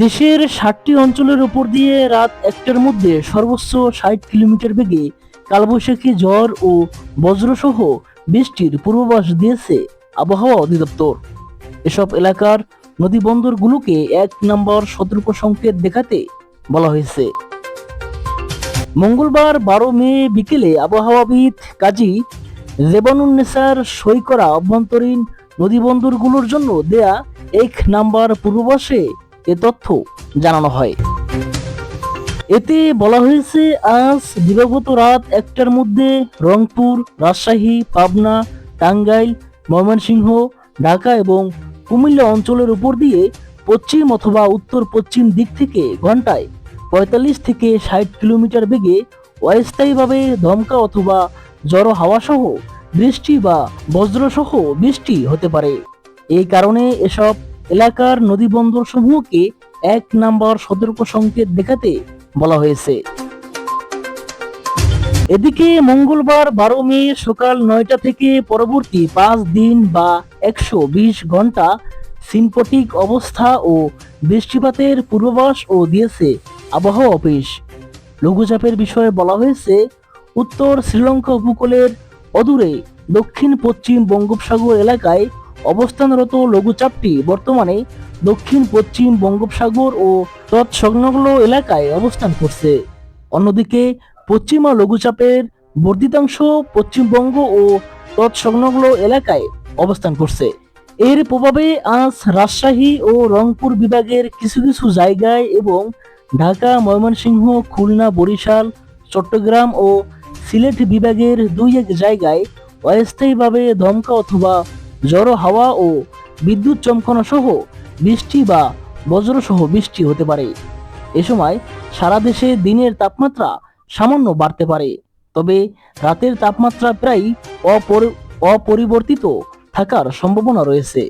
দেশের 60টি অঞ্চলের উপর দিয়ে রাত 1টার মধ্যে সর্বোচ্চ 60 কিলোমিটার বেগে কালবৈশাখী ঝড় ও বজ্রসহ বৃষ্টির পূর্বাভাস দিয়েছে আবহাওয়া অধিদপ্তর। এসব এলাকার নদীবন্দরগুলোকে 1 নম্বর সতর্ক সংকেত দেখাতে বলা হয়েছে। মঙ্গলবার 12 মে বিকেলে আবহাওয়াবিদ কাজী জেবানুন্নেছার সই করা অভ্যন্তরীণ নদীবন্দরগুলোর জন্য দেয়া 1 নম্বর পূর্বাভাসে এ তথ্য জানানো হয়। এতে বলা হয়েছে, আজ দিবাগত রাত 1টার মধ্যে রংপুর, রাজশাহী, পাবনা, টাঙ্গাইল, ময়মনসিংহ, ঢাকা এবং কুমিল্লা অঞ্চলের উপর দিয়ে পশ্চিম অথবা উত্তর পশ্চিম দিক থেকে ঘন্টায় 45 থেকে 60 কিলোমিটার বেগে অস্থায়ীভাবে দমকা অথবা ঝড়ো হাওয়া সহ বৃষ্টি বা বজ্রসহ বৃষ্টি হতে পারে। এই কারণে এসব এলাকার নদীবন্দর সমূহকে 1 নম্বর সতর্ক সংকেত দেখাতে বলা হয়েছে। এদিকে মঙ্গলবার 12 মে সকাল 9টা থেকে পরবর্তী 5 দিন বা 120 ঘন্টা সিনপটিক অবস্থা ও বৃষ্টিপাতের পূর্বাভাস ও দিয়েছে আবহাওয়া অফিস। লঘুচাপের বিষয়ে বলা হয়েছে, উত্তর শ্রীলঙ্কা উপকূলের অদূরে দক্ষিণ পশ্চিম বঙ্গোপসাগর এলাকায় অবস্থানরত লঘুচাপটি বর্তমানে দক্ষিণ পশ্চিম বঙ্গোপসাগর ও তৎসংলগ্ন এলাকায় অবস্থান করছে। অন্যদিকে পশ্চিমা লঘুচাপের বর্ধিতাংশ পশ্চিমবঙ্গ ও তৎসংলগ্ন এলাকায় অবস্থান করছে। এর প্রভাবে আজ রাজশাহী ও রংপুর বিভাগের কিছু কিছু জায়গায় এবং ঢাকা, ময়মনসিংহ, খুলনা, বরিশাল, চট্টগ্রাম ও সিলেট বিভাগের 2-1 জায়গায় অস্থায়ীভাবে দমকা অথবা ঝড়ো হাওয়া ও বিদ্যুৎ চমকানো সহ বৃষ্টি বা বজ্রসহ বৃষ্টি হতে পারে। এ সময় সারা দেশে দিনের তাপমাত্রা সামান্য বাড়তে পারে, তবে রাতের তাপমাত্রা প্রায় অপরিবর্তিত থাকার সম্ভাবনা রয়েছে।